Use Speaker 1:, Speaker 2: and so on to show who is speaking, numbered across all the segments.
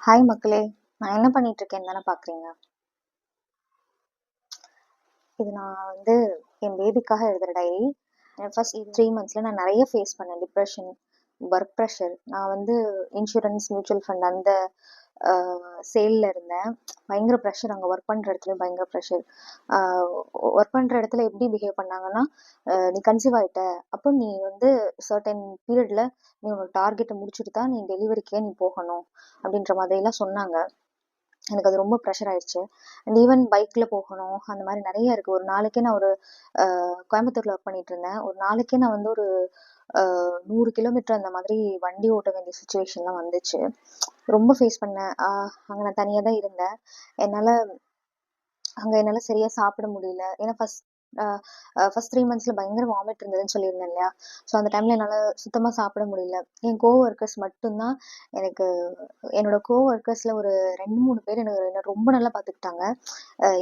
Speaker 1: Hi மக்களே! நான் என்ன பண்ணிட்டு இருக்கேன்னு தானே பார்க்குறீங்க. இது நான் என் பேபிக்காக எழுதுற டைரி. ஃபர்ஸ்ட் 3 மந்த்ஸ்ல நான் நெறைய ஃபேஸ் பண்ணேன். Depression, work pressure. நான் இன்சூரன்ஸ், மியூச்சுவல் ஃபண்ட் அந்த அ சேல்ல இருந்தேன். பயங்கர ப்ரெஷர் அங்க ஒர்க் பண்ற இடத்துலயும் பயங்கர ப்ரெஷர். அ ஒர்க் பண்ற இடத்துல எப்படி பிஹேவ் பண்ணாங்கன்னா, "நீ கன்சீவ் ஆயிட்ட. அப்போ நீ சர்டைன் பீரியட்ல நீ உன்னோட டார்கெட்ட முடிச்சுட்டு தான் நீ டெலிவரிக்கே நீ போகணும்." அப்படின்ற மாதிரிலாம் சொன்னாங்க. எனக்கு அது ரொம்ப ப்ரெஷர் ஆயிடுச்சு. அண்ட் ஈவன் பைக்ல போகணும். அந்த மாதிரி நிறைய இருக்கு. ஒரு நாளைக்கே நான் கோயம்புத்தூர்ல ஒர்க் பண்ணிட்டு இருந்தேன். ஒரு நாளைக்கே நான் ஒரு 100 கிலோமீட்டர் அந்த மாதிரி வண்டி ஓட்ட வேண்டிய சுச்சுவேஷன்லாம் வந்துச்சு. ரொம்ப ஃபேஸ் பண்ணேன். அங்க நான் தனியா தான் இருந்தேன். என்னால என்னால சரியா சாப்பிட முடியல. ஏன்னா ஃபர்ஸ்ட் 3 மந்த்ஸ்ல பயங்கர வாமிட் இருந்ததுன்னு சொல்லியிருந்தேன் இல்லையா? ஸோ அந்த டைம்ல என்னால சுத்தமா சாப்பிட முடியல. என் கோவொர்க்கர்ஸ் மட்டும்தான் எனக்கு என்னோட கோவொர்க்கர்ஸ்ல ஒரு 2, 3 பேர் என்ன ரொம்ப நல்லா பார்த்துக்கிட்டாங்க.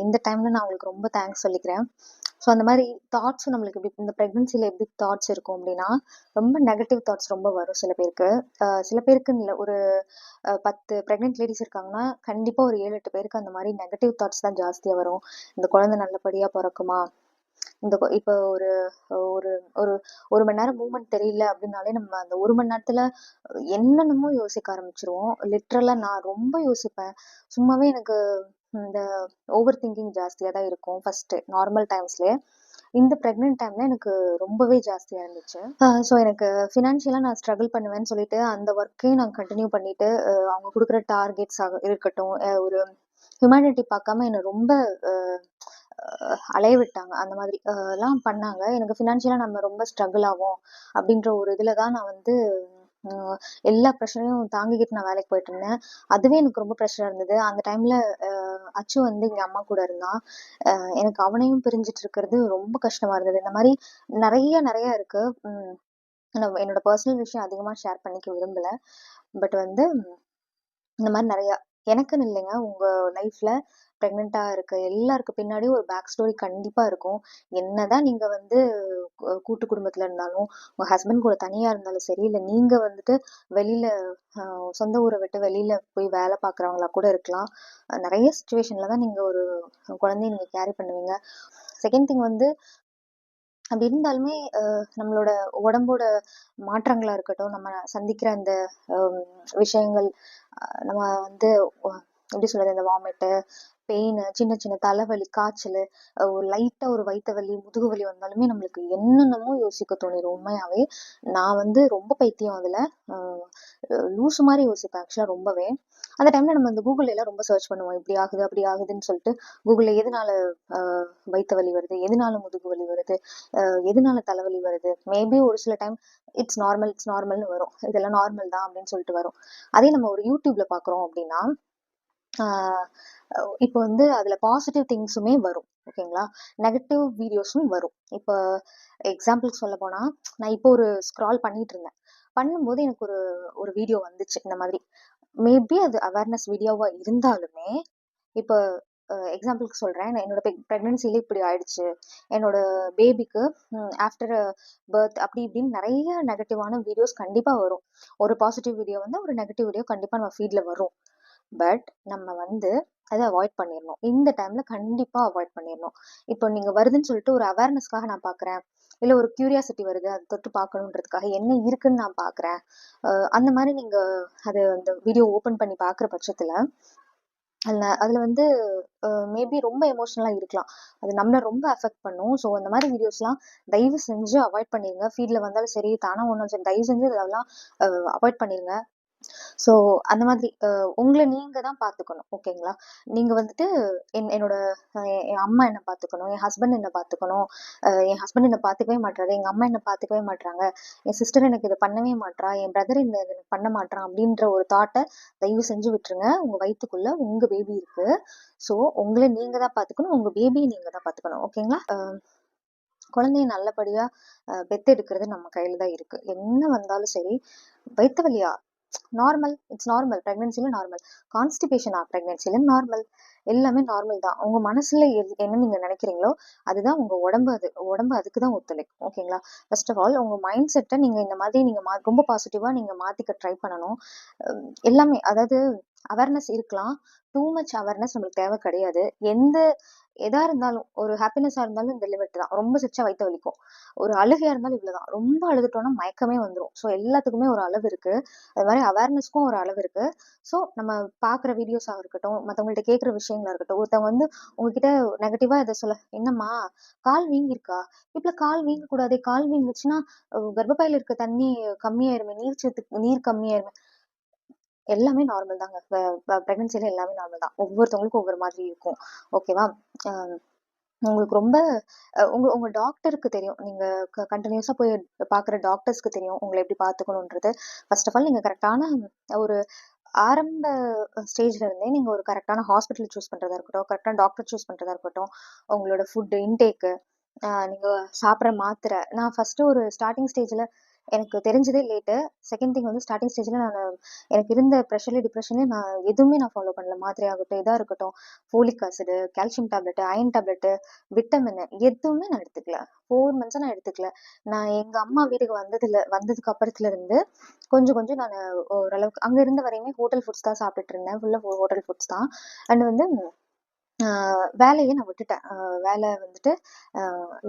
Speaker 1: இந்த டைம்ல நான் அவங்களுக்கு ரொம்ப தேங்க்ஸ் சொல்லிக்கிறேன். ஸோ அந்த மாதிரி தாட்ஸும் நம்மளுக்கு இந்த ப்ரெக்னன்சில எப்படி தாட்ஸ் இருக்கும் அப்படின்னா, ரொம்ப நெகட்டிவ் தாட்ஸ் ரொம்ப வரும் சில பேருக்கு. சில பேருக்குன்னு இல்ல. ஒரு 10 ப்ரெக்னென்ட் லேடிஸ் இருக்காங்கன்னா, கண்டிப்பா ஒரு 7, 8 பேருக்கு அந்த மாதிரி நெகட்டிவ் தாட்ஸ் தான் ஜாஸ்தியா வரும். இந்த குழந்தை நல்லபடியா பொறக்குமா? இப்போ ஒரு ஒரு ஒரு 1 மணி நேரம் மூவ்மெண்ட் தெரியல அப்படின்னாலே, நம்ம அந்த 1 மணி நேரத்துல என்னென்னமோ யோசிக்க ஆரம்பிச்சுருவோம். லிட்ரலா நான் ரொம்ப யோசிப்பேன். சும்மாவே எனக்கு இந்த ஓவர் திங்கிங் ஜாஸ்தியா தான் இருக்கும் ஃபர்ஸ்ட்டு நார்மல் டைம்ஸ்லயே. இந்த பிரெக்னன்ட் டைம்ல எனக்கு ரொம்பவே ஜாஸ்தியா இருந்துச்சு. ஸோ எனக்கு ஃபினான்ஷியலா நான் ஸ்ட்ரகிள் பண்ணுவேன்னு சொல்லிட்டு, அந்த ஒர்க்கையும் நான் கன்டின்யூ பண்ணிட்டு, அவங்க குடுக்குற டார்கெட்ஸ் இருக்கட்டும், ஒரு ஹியூமனிட்டி பார்க்காம என்ன ரொம்ப அ அலைய விட்டாங்க. அந்த மாதிரி எல்லாம் பண்ணாங்க. எனக்கு ஃபினான்ஷியலா நம்ம ரொம்ப ஸ்ட்ரகிள் ஆவோம் அப்படின்ற ஒரு இதுல தான் நான் அ எல்லா ப்ரெஷரையும் தாங்கிக்கிட்டு நான் வேலைக்கு போயிட்டுருந்தேன். அதுவே எனக்கு ரொம்ப ப்ரெஷரா இருந்தது. அந்த டைம்ல அச்சு எங்க அம்மா கூட இருந்தான். எனக்கு அவனையும் பிரிஞ்சுட்டு இருக்கிறது ரொம்ப கஷ்டமா இருந்தது. இந்த மாரி நெறைய நெறைய இருக்கு. என்னோட பர்சனல் விஷயம் அதிகமா ஷேர் பண்ணிக்க விரும்பல. பட் இந்த மாரி நெறையா எனக்குன்னு இல்லைங்க. உங்க லைஃப்ல பிரெக்னன்ட்டா இருக்க எல்லாருக்கு பின்னாடியும் ஒரு பேக் ஸ்டோரி கண்டிப்பா இருக்கும். என்னதான் நீங்க கூட்டு குடும்பத்துல இருந்தாலும், உங்க ஹஸ்பண்ட் கூட தனியா இருந்தாலும் சரி, இல்ல நீங்க வெளியில சொந்த ஊர விட்டு வெளியில போய் வேலை பார்க்குறவங்களா கூட இருக்கலாம். நெறைய சிச்சுவேஷன்ல தான் நீங்க ஒரு குழந்தைய நீங்க கேரி பண்ணுவீங்க. செகண்ட் திங் அப்படி இருந்தாலுமே நம்மளோட உடம்போட மாற்றங்களா இருக்கட்டும், நம்ம சந்திக்கிற அந்த அம் விஷயங்கள், நம்ம ஒ எப்படி சொல்றது? இந்த வாமிட்டு, பெயினு, சின்ன சின்ன தலைவலி, காய்ச்சலு, ஒரு லைட்டா ஒரு வயித்து வலி, முதுகு வலி வந்தாலுமே நம்மளுக்கு என்னென்னமோ யோசிக்க தோணிரும் உண்மையாவே. நான் ரொம்ப பைத்தியம் அதுல. அ லூசு மாரி யோசிப்பேன் ஆக்சுவலா ரொம்பவே. அந்த டைம்ல நம்ம இந்த கூகுள்ல எல்லாம் ரொம்ப சர்ச் பண்ணுவோம். இப்படி ஆகுது, அப்படி ஆகுதுன்னு சொல்லிட்டு. கூகுள்ல எதனால அ வயித்து வலி வருது? எதனால முதுகு வலி வருது? எதனால தலைவலி வருது? மேபி ஒரு சில டைம் இட்ஸ் நார்மல், இட்ஸ் நார்மல்னு வரும். இதெல்லாம் நார்மல் தான் அப்படின்னு சொல்லிட்டு வரும். அதே நம்ம ஒரு யூடியூப்ல பார்க்குறோம் அப்படின்னா, ஆஹ் இப்போ அதுல பாசிட்டிவ் திங்ஸுமே வரும். ஓகேங்களா? நெகட்டிவ் வீடியோஸும் வரும். இப்போ எக்ஸாம்பிளுக்கு சொல்ல போனா, நான் இப்போ ஒரு ஸ்க்ரால் பண்ணிட்டு இருந்தேன். பண்ணும்போது எனக்கு ஒரு ஒரு வீடியோ வந்துச்சு இந்த மாதிரி. மேபி அது அவேர்னஸ் வீடியோவா இருந்தாலுமே, இப்போ எக்ஸாம்பிளுக்கு சொல்றேன். என்னோட பிரெக்னன்சில இப்படி ஆயிடுச்சு. என்னோட பேபிக்கு ஆஃப்டர் பர்த் அப்படி இப்படின்னு நிறைய நெகட்டிவான வீடியோஸ் கண்டிப்பா வரும். ஒரு பாசிட்டிவ் வீடியோ ஒரு நெகட்டிவ் வீடியோ கண்டிப்பா நம்ம ஃபீட்ல வரும். பட் நம்ம அத அவாய்ட் பண்ணிரணும். இந்த டைம்ல கண்டிப்பா அவாய்ட் பண்ணிரணும். இப்போ நீங்க வருதுன்னு சொல்லிட்டு ஒரு அவேர்னஸ்க்காக நான் பார்க்குறேன். இல்ல ஒரு கியூரியாசிட்டி வருது. அத தொட்டு பார்க்கணுன்றதுக்காக என்ன இருக்குன்னு நான் பார்க்குறேன். அந்த மாரி நீங்க அந்த வீடியோ ஓப்பன் பண்ணி பார்க்குற பட்சத்துல, அதுல மேபி ரொம்ப எமோஷனலா இருக்கலாம். அது நம்மள ரொம்ப அஃபெக்ட் பண்ணும். ஸோ அந்த மாரி வீடியோஸ்லாம் தயவு செஞ்சு அவாய்ட் பண்ணிருங்க. ஃபீட்ல வந்தாலும் சரி, தானா வந்தாலும் சரி, தயவு செஞ்சு இதெல்லாம் அவாய்ட் பண்ணிருங்க. ஸோ அந்த மாதிரி உங்கள நீங்க தான் பார்த்துக்கணும். ஓகேங்களா? நீங்க என்னோட என் அம்மா என்ன பார்த்துக்கணும். என் ஹஸ்பண்ட் என்ன பார்த்துக்கணும். என் ஹஸ்பண்ட் என்ன பார்த்துக்கவே மாட்றாரு. எங்க அம்மா என்ன பார்த்துக்கவே மாட்றாங்க. என் சிஸ்டர் எனக்கு இத பண்ணவே மாட்றா. என் பிரதர் இத பண்ண மாட்றான் அப்படின்ற ஒரு தாட்ட தயவு செஞ்சு விட்டுருங்க. உங்க வயித்துக்குள்ள உங்க பேபி இருக்கு. ஸோ உங்கள நீங்க தான் பார்த்துக்கணும். உங்க பேபிய நீங்க தான் பார்த்துக்கணும். ஓகேங்களா? குழந்தைய நல்லபடியா பெத்தெடுக்கிறது நம்ம கையில தான் இருக்கு. என்ன வந்தாலும் சரி, வயித்து வலியா? நார்மல். It's normal. பிரெக்னன்சில நார்மல். கான்ஸ்டிபேஷனா? பிரெக்னன்சில நார்மல். எல்லாமே நார்மல் தான். உங்க மனசுல என்ன நீங்க நினைக்கிறீங்களோ, அதுதான் உங்க உடம்பு அதுக்கு தான் ஒத்துழைக்கும். ஓகேங்களா? ஃபர்ஸ்ட் ஆஃப் ஆல் உங்க மைண்ட் செட்ட நீங்க இந்த மாதிரி ரொம்ப பாசிட்டிவா நீங்க மாத்திக்க ட்ரை பண்ணணும். எல்லாமே அதாவது அவேர்னஸ் இருக்கலாம். டூ மச் அவேர்னஸ் நம்மளுக்கு தேவை கிடையாது. எதா இருந்தாலும் ஒரு ஹாப்பினஸா இருந்தாலும் இந்த லிமிட் தான். ரொம்ப சிரிச்சா வயித்த வலிக்கும். ஒரு அழுகையா இருந்தாலும் இவ்வளவுதான். ரொம்ப அழுதுட்டோம்னா மயக்கமே வந்துரும். ஸோ எல்லாத்துக்குமே ஒரு அளவு இருக்கு. அது மாதிரி அவேர்னஸ்க்கும் ஒரு அளவு இருக்கு. ஸோ நம்ம பாக்குற வீடியோஸா இருக்கட்டும், மத்தவங்கள்ட்ட கேட்கிற விஷயங்களா இருக்கட்டும், ஒருத்தவங்க வந்து உங்ககிட்ட நெகட்டிவா எதை சொல்ல, என்னம்மா கால் வீங்கிருக்கா? இப்ப கால் வீங்க கூடாதே, கால் வீங்குச்சுன்னா கர்ப்பப்பையில இருக்க தண்ணி கம்மியாயிருமே, நீர் கம்மியாயிருமே. எல்லாமே நார்மல் தாங்க. பிரெக்னன்சில எல்லாமே நார்மல் தான். ஒவ்வொருத்தவங்களுக்கும் ஒவ்வொரு மாதிரி இருக்கும். ஓகேவா? அஹ் உங்களுக்கு ரொம்ப உங்க உங்க டாக்டருக்கு தெரியும். நீங்க கண்டினியூஸா போய் பாக்குற டாக்டர்ஸ்க்கு தெரியும் உங்களை எப்படி பாத்துக்கணும்ன்றது. ஃபர்ஸ்ட் ஆஃப் ஆல் நீங்க கரெக்டான ஒரு ஆரம்ப ஸ்டேஜ்ல இருந்தே நீங்க ஒரு கரெக்டான ஹாஸ்பிட்டல் சூஸ் பண்றதா இருக்கட்டும், கரெக்டான டாக்டர் சூஸ் பண்றதா இருக்கட்டும், உங்களோட ஃபுட் இன்டேக்கு, நீங்க சாப்பிட்ற மாத்திரை. நான் ஃபர்ஸ்ட் ஒரு ஸ்டார்டிங் ஸ்டேஜ்ல எனக்கு தெரிஞ்சதே லேட்டு. செகண்ட் திங் வந்து ஸ்டார்டிங் ஸ்டேஜ்ல நான் எனக்கு இருந்த ப்ரெஷர்ல டிப்ரெஷன்ல நான் எதுவுமே நான் ஃபாலோ பண்ணல. மாத்திரையாகட்டும், இதா இருக்கட்டும், folic acid, calcium tablet, iron tablet, vitamin எதுவுமே நான் எடுத்துக்கல. 4 மந்த்ஸா நான் எடுத்துக்கல. நான் எங்க அம்மா வீட்டுக்கு வந்ததுக்கு அப்புறத்துல இருந்து கொஞ்சம் கொஞ்சம் நான் ஓரளவுக்கு அங்க இருந்த வரையுமே ஹோட்டல் ஃபுட்ஸ் தான் சாப்பிட்டுட்டு இருந்தேன். ஃபுல்லா ஹோட்டல் ஃபுட்ஸ் தான். அண்ட் வந்து வேலையை நான் விட்டுட்டேன். வேலை வந்துட்டு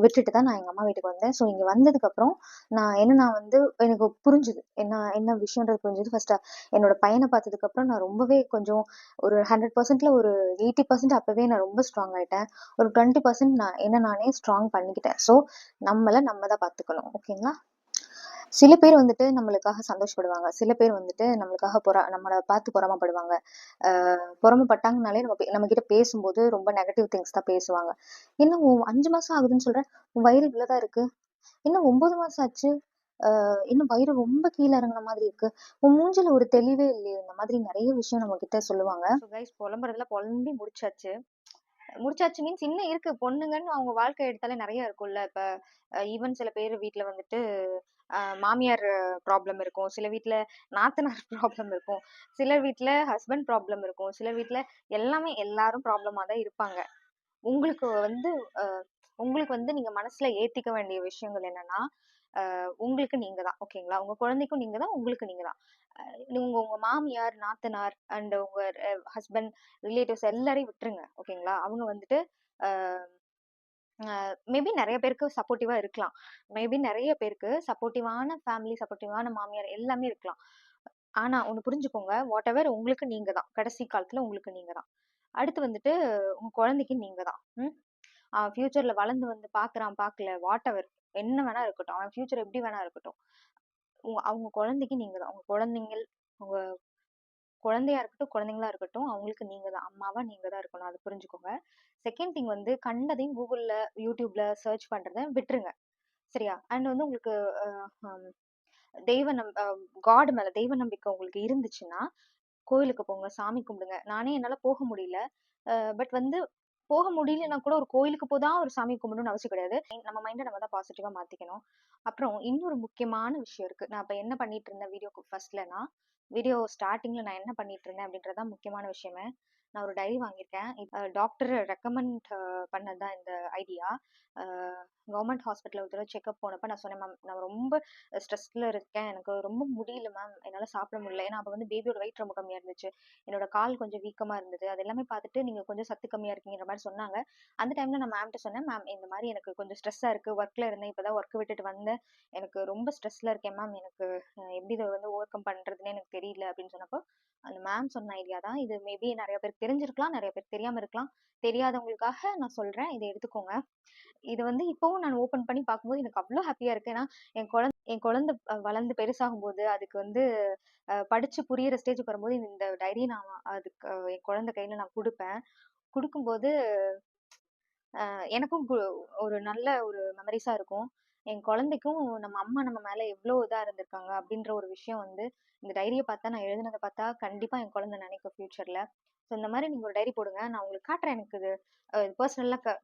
Speaker 1: விட்டுட்டு தான் நான் எங்க அம்மா வீட்டுக்கு வந்தேன். ஸோ இங்க வந்ததுக்கு அப்புறம் நான் வந்து எனக்கு புரிஞ்சுது. என்ன என்ன விஷயம்ன்றது புரிஞ்சுது. ஃபர்ஸ்ட் என்னோட பையனை பார்த்ததுக்கு அப்புறம் நான் ரொம்பவே கொஞ்சம் ஒரு 100%ல ஒரு 80% அப்பவே நான் ரொம்ப ஸ்ட்ராங் ஆயிட்டேன். ஒரு 20% நான் என்ன நானே ஸ்ட்ராங் பண்ணிக்கிட்டேன். ஸோ நம்ம தான் பார்த்துக்கணும். ஓகேங்களா? சில பேர் வந்துட்டு நம்மளுக்காக சந்தோஷப்படுவாங்க. சில பேர் வந்துட்டு நம்மளுக்காக நம்மள பார்த்து பொறாமைப்படுவாங்க. பொறாமைப்பட்டாங்கனாலே நம்ம கிட்ட பேசும்போது ரொம்ப நெகட்டிவ் திங்ஸ் தான் பேசுவாங்க. "என்ன 5 மாசம் ஆகுதுன்னு சொல்ற? உன் வயிறு இவ்வளவுதான் இருக்கு. இன்னும் 9 மாசம் ஆச்சு. இன்னும் வயிறு ரொம்ப கீழ இறங்குன மாதிரி இருக்கு. உன் மூஞ்சில ஒரு தெளிவே இல்லையே." இந்த மாதிரி நெறைய விஷயம் நம்ம கிட்ட சொல்லுவாங்க. ஸோ கைஸ், புலம்புறதெல்லாம் புலம்பி முடிச்சாச்சு. முடிச்சாச்சு மீன்ஸ் இன்னும் இருக்கு. பொண்ணுங்கன்னு அவங்க வாழ்க்கை எடுத்தாலே நெறைய இருக்கும்ல. இப்ப ஈவன் சில பேர் வீட்ல வந்துட்டு மாமியார் ப்ராப்ளம் இருக்கும். சில வீட்ல நாத்தனார் ப்ராப்ளம் இருக்கும். சில வீட்ல ஹஸ்பண்ட் ப்ராப்ளம் இருக்கும். சில வீட்ல எல்லாமே எல்லாரும் ப்ராப்ளமா தான் இருப்பாங்க. உங்களுக்கு வந்து உங்களுக்கு வந்து நீங்க மனசுல ஏத்திக்க வேண்டிய விஷயங்கள் என்னன்னா, உங்களுக்கு நீங்க தான். ஓகேங்களா? உங்க குழந்தைக்கும் நீங்க தான். உங்களுக்கு நீங்க தான். நீங்க உங்க மாமியார், நாத்தனார் அண்ட் உங்க ஹஸ்பண்ட், ரிலேட்டிவ்ஸ் எல்லாரையும் விட்டுருங்க. ஓகேங்களா? அவங்க வந்துட்டு அ மேபி நெறைய பேருக்கு சப்போர்ட்டிவா இருக்கலாம். மேபி நெறைய பேருக்கு சப்போர்ட்டிவான ஃபேமிலி, சப்போர்ட்டிவான மாமியார் எல்லாமே இருக்கலாம். ஆனா ஒண்ணு புரிஞ்சுக்கோங்க. வாட் எவர் உங்களுக்கு நீங்க தான். கடைசி காலத்துல உங்களுக்கு நீங்க தான். அடுத்து வந்துட்டு உங்க குழந்தைக்கு நீங்க தான். ஃபியூச்சர்ல வளர்ந்து வந்து பார்க்குறான், பார்க்கல, வாட் எவர் என்ன வேணா இருக்கட்டும். அவன் ஃபியூச்சர் எப்படி வேணா இருக்கட்டும். அவங்க குழந்தைக்கு நீங்க தான். உங்க குழந்தையா இருக்கட்டும், குழந்தைங்களா இருக்கட்டும், அவங்களுக்கு நீங்க தான். அம்மாவா நீங்க தான் இருக்கணும். அது புரிஞ்சுக்கோங்க. செகண்ட் திங் வந்து கண்டதையும் கூகுள்ல, யூடியூப்ல சர்ச் பண்றத விட்டுருங்க. சரியா? அண்ட் வந்து உங்களுக்கு அ ஹம் தெய்வ நம் அ காட் மேல தெய்வ நம்பிக்கை உங்களுக்கு இருந்துச்சுன்னா, கோயிலுக்கு போங்க, சாமி கும்பிடுங்க. நானே என்னால போக முடியல. பட் வந்து போக முடியலன்னா கூட ஒரு கோயிலுக்கு தான் ஒரு சாமி கும்பிடணும்னு அவசியம் கிடையாது. நம்ம மைண்ட நம்ம தான் பாசிட்டிவா மாத்திக்கணும். அப்புறம் இன்னொரு முக்கியமான விஷயம் இருக்கு. நான் இப்ப என்ன பண்ணிட்டு இருந்தேன் வீடியோ ஸ்டார்டிங்ல நான் என்ன பண்ணிட்டு இருந்தேன் அப்படின்றதுதான் முக்கியமான விஷயமே. நான் ஒரு டைரி வாங்கியிருக்கேன். டாக்டர் ரெக்கமெண்ட் பண்ணதுதான் இந்த ஐடியா. கவர்மெண்ட் ஹாஸ்பிட்டல் ஒரு தடவை செக்அப் போனப்ப நான் சொன்னேன், மேம் நான் ரொம்ப ஸ்ட்ரெஸ்ல இருக்கேன். எனக்கு ரொம்ப முடியல மேம். என்னால சாப்பிட முடியல. ஏன்னா அப்ப வந்து பேபியோட வெயிட் ரொம்ப கம்மியா இருந்துச்சு. என்னோட கால் கொஞ்சம் வீக்கமா இருந்தது. அது எல்லாமே பார்த்துட்டு நீங்க கொஞ்சம் சத்து கம்மியா இருக்கீங்கிற மாதிரி சொன்னாங்க. அந்த டைம்ல நான் மேம்கிட்ட சொன்னேன், மேம் இந்த மாதிரி எனக்கு கொஞ்சம் ஸ்ட்ரெஸ்ஸா இருக்கு. ஒர்க்ல இருந்தேன். இப்பதான் ஒர்க் விட்டுட்டு வந்தேன். எனக்கு ரொம்ப ஸ்ட்ரெஸ்ல இருக்கேன் மேம். எனக்கு எப்படி இதை வந்து ஓவர் கம் பண்றதுன்னு எனக்கு தெரியல அப்படின்னு சொன்னப்போ அந்த மேம் சொன்ன ஐடியா தான் இது. மேபி நிறைய பேருக்கு தெரிஞ்சிருக்கலாம், நிறைய பேர் தெரியாம இருக்கலாம். தெரியாதவங்களுக்காக நான் சொல்றேன், இதை எடுத்துக்கோங்க. இது வந்து இப்பவும் நான் ஓபன் பண்ணி பார்க்கும்போது எனக்கு அவ்வளவு ஹாப்பியா இருக்கு. ஏன்னா என் குழந்தை வளர்ந்து பெருசாகும் போது அதுக்கு வந்து படிச்சு புரியிற ஸ்டேஜுக்கு வரும்போது இந்த டைரி நான் அதுக்கு என் குழந்தை கையில நான் கொடுப்பேன். கொடுக்கும்போது எனக்கும் ஒரு நல்ல ஒரு மெமரிஸா இருக்கும். என் குழந்தைக்கும் நம்ம அம்மா நம்ம மேல எவ்வளவு இதா இருந்திருக்காங்க அப்படின்ற ஒரு விஷயம் வந்து இந்த டைரிய பார்த்தா, நான் எழுதினதை பார்த்தா கண்டிப்பா என் குழந்தை நினைக்கும் ஃபியூச்சர்ல. ஸோ இந்த மாதிரி நீங்க ஒரு டைரி போடுங்க. நான் உங்களுக்கு காட்டுறேன். எனக்கு இது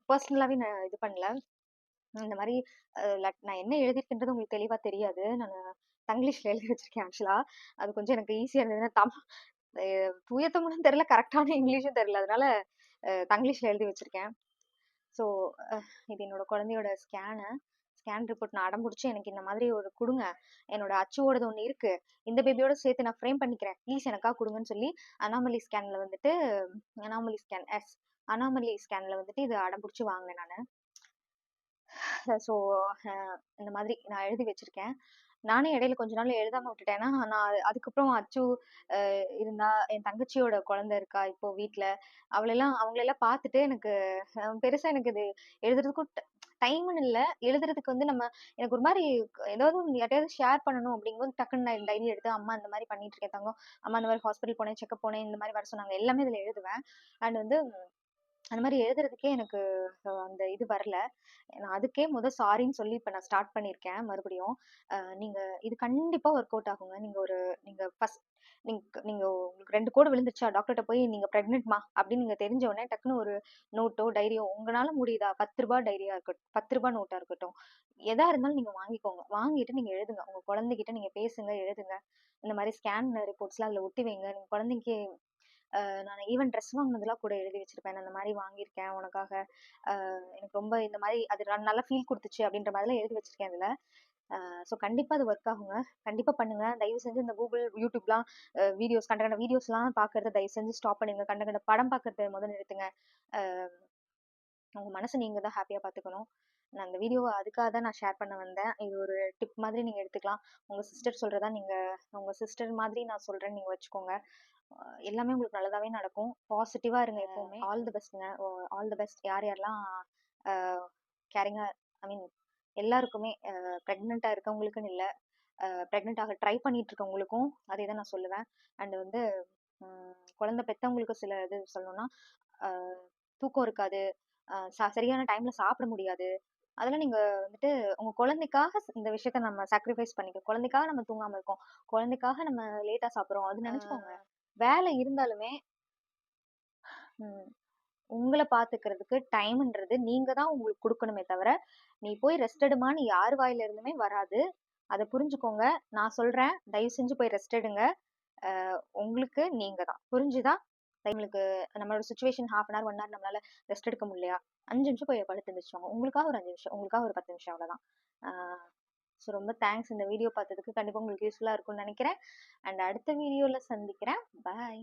Speaker 1: பர்சனலாவே நான் இது பண்ணல. இந்த மாதிரி நான் என்ன எழுதியிருக்கின்றது உங்களுக்கு தெளிவா தெரியாது. நான் தங்கிலீஷ்ல எழுதி வச்சிருக்கேன் ஆக்சுவலா. அது கொஞ்சம் எனக்கு ஈஸியா இருந்தது. ஏன்னா தூய தமிழும் தெரியல, கரெக்டான இங்கிலீஷும் தெரியல. அதனால தங்கிலீஷ்ல எழுதி வச்சிருக்கேன். ஸோ இது என்னோட குழந்தையோட ஸ்கேனு. ஸ்கேன் ரிப்போர்ட் நான் அடம் பிடிச்சி எனக்கு இந்த மாதிரி ஒரு கொடுங்க, என்னோட அச்சுவோடது ஒன்று இருக்கு, இந்த பேபியோட சேர்த்து நான் ஃப்ரேம் பண்ணிக்கிறேன், ப்ளீஸ் எனக்கா கொடுங்கன்னு சொல்லி அனாமலி ஸ்கேன்ல வந்துட்டு அனாமலி ஸ்கேன் எஸ் அனாமலி ஸ்கேன்ல வந்துட்டு இது அடம் பிடிச்சி வாங்கினேன் நான். ஸோ இந்த மாதிரி நான் எழுதி வச்சிருக்கேன். நானே இடையில கொஞ்ச நாள் எழுதாம விட்டுட்டேன். ஏன்னா நான் அதுக்கப்புறம் அச்சு இருந்தா, என் தங்கச்சியோட குழந்தை இருக்கா இப்போ வீட்ல. அவங்களெல்லாம் பார்த்துட்டு எனக்கு பெருசா எனக்கு இது எழுதுறதுக்கும் டைம்னு இல்ல. எழுதுறதுக்கு வந்து எனக்கு ஒரு மாரி ஏதாவது யார்ட்டயாவது ஷேர் பண்ணணும் அப்படிங்கும்போது டக்குன்னு நான் டைரி எடுத்து அம்மா இந்த மாரி பண்ணிட்டு இருக்கேன் தங்கம். அம்மா இந்த மாரி ஹாஸ்பிட்டல் போனேன், செக்கப் போனேன், இந்த மாரி வர சொன்னாங்க. எல்லாமே இதுல எழுதுவேன். அண்ட் வந்து அந்த மாரி எழுதுறதுக்கே எனக்கு அந்த இது வரல. நான் அதுக்கே சாரின்னு சொல்லி இப்ப நான் ஸ்டார்ட் பண்ணியிருக்கேன் மறுபடியும். நீங்க இது கண்டிப்பா ஒர்க் அவுட் ஆகுங்க. நீங்க ஃபர்ஸ்ட் நீங்க உங்களுக்கு 2 கோடு விழுந்துருச்சா, டாக்டர்ட்ட போய் நீங்க பிரெக்னன்ட்மா அப்படின்னு நீங்க தெரிஞ்ச உடனே டக்குன்னு ஒரு நோட்டோ, டைரியோ உங்களால முடியுதா? ₹10 டைரியா இருக்கட்டும், ₹10 நோட்டா இருக்கட்டும். எதா இருந்தாலும் நீங்க வாங்கிக்கோங்க. வாங்கிட்டு நீங்க எழுதுங்க. உங்க குழந்தைகிட்ட நீங்க பேசுங்க, எழுதுங்க. இந்த மாரி ஸ்கேன் ரிப்போர்ட்ஸ்லாம் அதுல ஒட்டி வைங்க. நீங்க குழந்தைக்கு நான் ஈவன் ட்ரெஸ் வாங்குனதெல்லாம் கூட எழுதி வச்சிருப்பேன். நான் இந்த மாரி வாங்கியிருக்கேன் உனக்காக. எனக்கு ரொம்ப இந்த மாரி அது நல்லா ஃபீல் குடுத்துச்சு அப்படின்ற மாதிரிலாம் எழுதி வச்சிருக்கேன் அதுல. ஸோ கண்டிப்பா அது ஒர்க் ஆகுங்க. கண்டிப்பா பண்ணுங்க. தயவு செஞ்சு இந்த Google, YouTubeலாம் வீடியோஸ் கண்ட கண்ட வீடியோஸ்லாம் பார்க்கறத தயவு செஞ்சு ஸ்டாப் பண்ணுங்க. கண்ட கண்ட படம் பார்க்கறத முதல்ல நிறுத்துங்க. அ உங்க மனச நீங்க தான் ஹாப்பியா பார்த்துக்கணும். நான் இந்த வீடியோவ அதுக்காக தான் நான் ஷேர் பண்ண வந்தேன். இது ஒரு டிப் மாதிரி நீங்க எடுத்துக்கலாம். உங்க சிஸ்டர் சொல்றதா நீங்க உங்க சிஸ்டர் மாதிரி நான் சொல்றேன்னு நீங்க வச்சுக்கோங்க. எல்லாமே உங்களுக்கு நல்லதாவே நடக்கும். பாசிட்டிவா இருங்க எப்பவுமே. ஆல் தி பெஸ்ட்ங்க. All the best. யார் யாரெல்லாம் அ கேரிங்கா ஐ மீன் எல்லாருக்குமே பிரெக்னன்ட்டா இருக்கவங்களுக்குன்னு இல்ல. பிரெக்னன்ட் ஆக ட்ரை பண்ணிட்டு இருக்கவங்களுக்கும் அதே தான் நான் சொல்லுவேன். அண்ட் வந்து குழந்தை பெத்தவங்களுக்கு சில இது சொல்லணும்னா, அ தூக்கம் இருக்காது. சரியான டைம்ல சாப்பிட முடியாது. அதெல்லாம் நீங்க வந்துட்டு உங்க குழந்தைக்காக இந்த விஷயத்த நம்ம சாக்ரிஃபைஸ் பண்ணிக்கணும். குழந்தைக்காக நம்ம தூங்காம இருக்கோம். குழந்தைக்காக நம்ம லேட்டா சாப்பிடுறோம். அது நினைச்சுக்கோங்க. வேலை இருந்தாலுமே ம், உங்கள பாத்துக்கிறதுக்கு டைம்ன்றது நீங்க தான் உங்களுக்கு குடுக்கணுமே தவிர, நீ போய் ரெஸ்ட் எடுமான்னு யார் வாயில இருந்துமே வராது. அத புரிஞ்சுக்கோங்க. நான் சொல்றேன், தயவு செஞ்சு போய் ரெஸ்ட் எடுங்க. உங்களுக்கு நீங்க தான். புரிஞ்சுதா? உங்களுக்கு நம்மளோட சிச்சுவேஷன் 1/2 அன் ஹவர், 1 ஹவர் நம்மளால ரெஸ்ட் எடுக்க முடியலையா? 5 நிமிஷம் போய் படுத்து எந்திரிச்சுக்கோங்க. உங்களுக்காக ஒரு 5 நிமிஷம், உங்களுக்காக ஒரு 10 நிமிஷம் அவ்வளவுதான். ஆ ஸோ ரொம்ப தேங்க்ஸ் இந்த வீடியோ பார்த்ததுக்கு. கண்டிப்பா உங்களுக்கு யூஸ்ஃபுல்லா இருக்கும்னு நெனைக்கிறேன். அண்ட் அடுத்த வீடியோல சந்திக்கிறேன். பாய்.